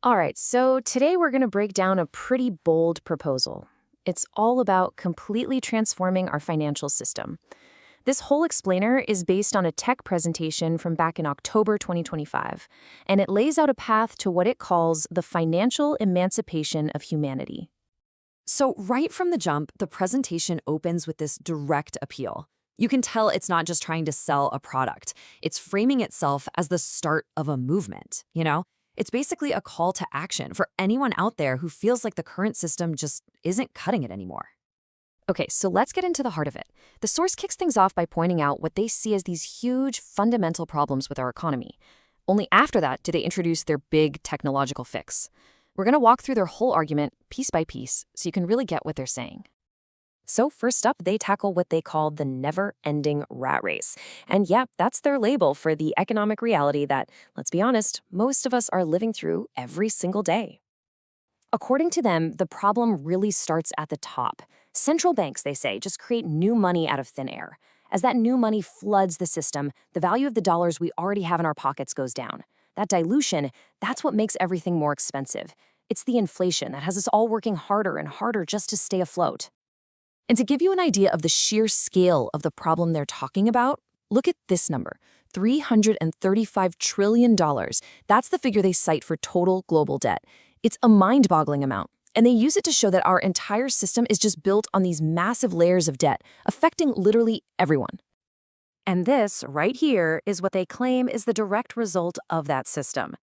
All right, so today we're going to break down a pretty bold proposal. It's all about completely transforming our financial system. This whole explainer is based on a tech presentation from back in October 2025, and it lays out a path to what it calls the financial emancipation of humanity. So, right from the jump, the presentation opens with this direct appeal. You can tell it's not just trying to sell a product, it's framing itself as the start of a movement. It's basically a call to action for anyone out there who feels like the current system just isn't cutting it anymore. Okay, so let's get into the heart of it. The source kicks things off by pointing out what they see as these huge fundamental problems with our economy. Only after that do they introduce their big technological fix. We're going to walk through their whole argument piece by piece so you can really get what they're saying. So first up, they tackle what they call the never-ending rat race. And yeah, that's their label for the economic reality that, let's be honest, most of us are living through every single day. According to them, the problem really starts at the top. Central banks, they say, just create new money out of thin air. As that new money floods the system, the value of the dollars we already have in our pockets goes down. That dilution, that's what makes everything more expensive. It's the inflation that has us all working harder and harder just to stay afloat. And to give you an idea of the sheer scale of the problem they're talking about, look at this number, $335 trillion. That's the figure they cite for total global debt. It's a mind-boggling amount, and they use it to show that our entire system is just built on these massive layers of debt, affecting literally everyone. And this, right here, is what they claim is the direct result of that system.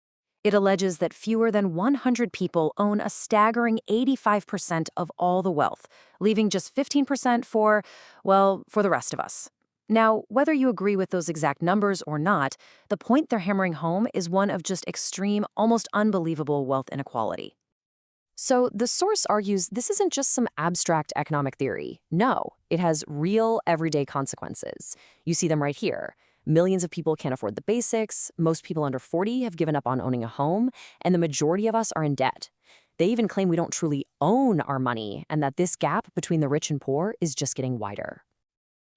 It alleges that fewer than 100 people own a staggering 85% of all the wealth, leaving just 15% for the rest of us. Now, whether you agree with those exact numbers or not, the point they're hammering home is one of just extreme, almost unbelievable wealth inequality. So the source argues this isn't just some abstract economic theory. No, it has real, everyday consequences. You see them right here. Millions of people can't afford the basics, most people under 40 have given up on owning a home, and the majority of us are in debt. They even claim we don't truly own our money, and that this gap between the rich and poor is just getting wider.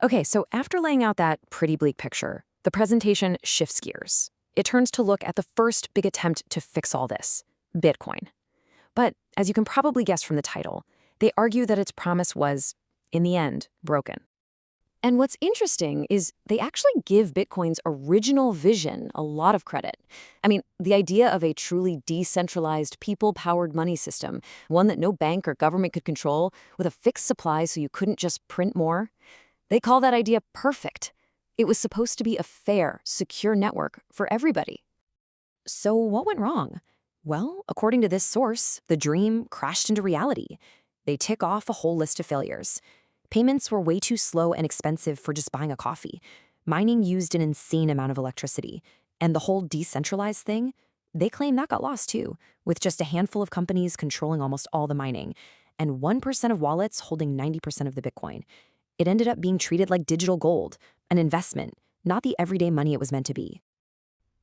Okay, so after laying out that pretty bleak picture, the presentation shifts gears. It turns to look at the first big attempt to fix all this, Bitcoin. But as you can probably guess from the title, they argue that its promise was, in the end, broken. And what's interesting is they actually give Bitcoin's original vision a lot of credit. I mean, the idea of a truly decentralized, people-powered money system, one that no bank or government could control, with a fixed supply so you couldn't just print more, they call that idea perfect. It was supposed to be a fair, secure network for everybody. So what went wrong? Well, according to this source, the dream crashed into reality. They tick off a whole list of failures. Payments were way too slow and expensive for just buying a coffee. Mining used an insane amount of electricity. And the whole decentralized thing, they claim that got lost too, with just a handful of companies controlling almost all the mining, and 1% of wallets holding 90% of the Bitcoin. It ended up being treated like digital gold, an investment, not the everyday money it was meant to be.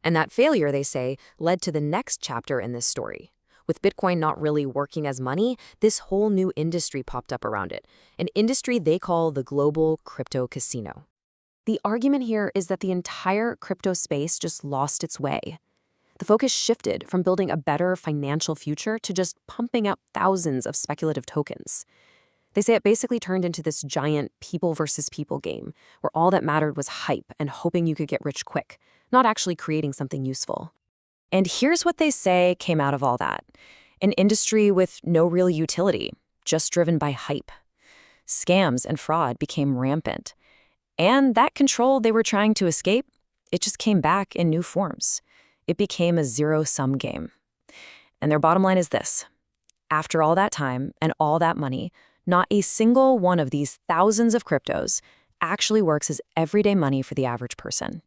And that failure, they say, led to the next chapter in this story. With Bitcoin not really working as money, this whole new industry popped up around it, an industry they call the global crypto casino. The argument here is that the entire crypto space just lost its way. The focus shifted from building a better financial future to just pumping out thousands of speculative tokens. They say it basically turned into this giant people versus people game, where all that mattered was hype and hoping you could get rich quick, not actually creating something useful. And here's what they say came out of all that. An industry with no real utility, just driven by hype. Scams and fraud became rampant. And that control they were trying to escape, it just came back in new forms. It became a zero-sum game. And their bottom line is this. After all that time and all that money, not a single one of these thousands of cryptos actually works as everyday money for the average person.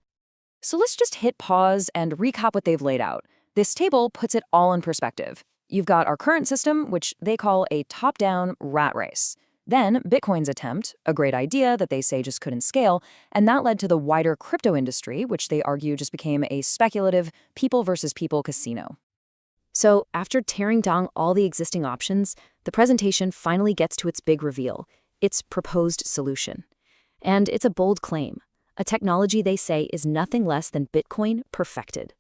So let's just hit pause and recap what they've laid out. This table puts it all in perspective. You've got our current system, which they call a top-down rat race. Then Bitcoin's attempt, a great idea that they say just couldn't scale, and that led to the wider crypto industry, which they argue just became a speculative people versus people casino. So after tearing down all the existing options, the presentation finally gets to its big reveal, its proposed solution. And it's a bold claim. A technology they say is nothing less than Bitcoin perfected.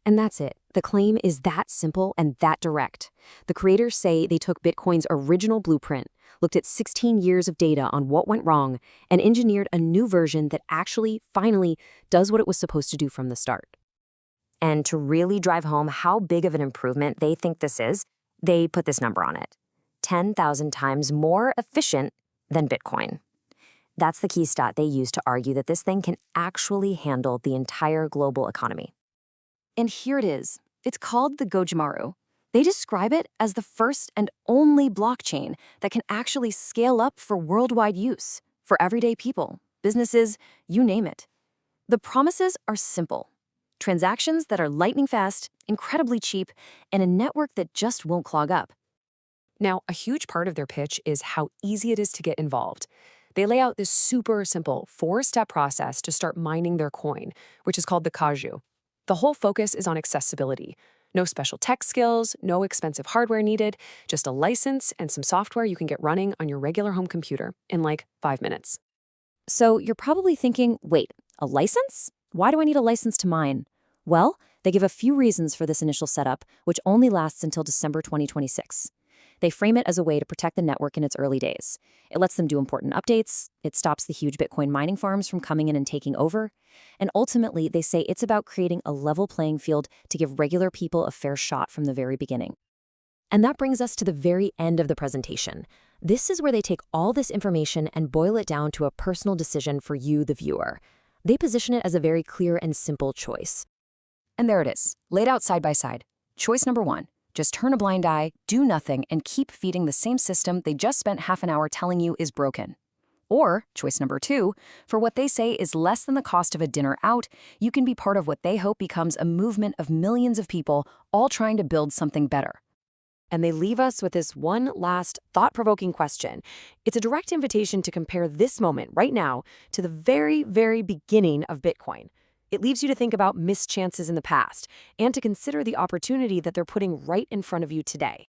And that's it. The claim is that simple and that direct. The creators say they took Bitcoin's original blueprint, looked at 16 years of data on what went wrong, and engineered a new version that actually, finally, does what it was supposed to do from the start. And to really drive home how big of an improvement they think this is, they put this number on it: 10,000 times more efficient than Bitcoin. That's the key stat they use to argue that this thing can actually handle the entire global economy. And here it is. It's called the Gajumaru. They describe it as the first and only blockchain that can actually scale up for worldwide use, for everyday people, businesses, you name it. The promises are simple: transactions that are lightning fast, incredibly cheap, and a network that just won't clog up. Now, a huge part of their pitch is how easy it is to get involved. They lay out this super simple 4-step process to start mining their coin, which is called the Gaju. The whole focus is on accessibility. No special tech skills, no expensive hardware needed, just a license and some software you can get running on your regular home computer in like 5 minutes. So you're probably thinking, wait, a license? Why do I need a license to mine? Well, they give a few reasons for this initial setup, which only lasts until December 2026. They frame it as a way to protect the network in its early days. It lets them do important updates, it stops the huge Bitcoin mining farms from coming in and taking over, and ultimately they say it's about creating a level playing field to give regular people a fair shot from the very beginning. And that brings us to the very end of the presentation. This is where they take all this information and boil it down to a personal decision for you, the viewer. They position it as a very clear and simple choice. And there it is, laid out side by side. Choice number 1. Just turn a blind eye, do nothing, and keep feeding the same system they just spent half an hour telling you is broken. Or, choice number 2, for what they say is less than the cost of a dinner out, you can be part of what they hope becomes a movement of millions of people all trying to build something better. And they leave us with this one last thought-provoking question. It's a direct invitation to compare this moment right now to the very, very beginning of Bitcoin. It leaves you to think about missed chances in the past and to consider the opportunity that they're putting right in front of you today.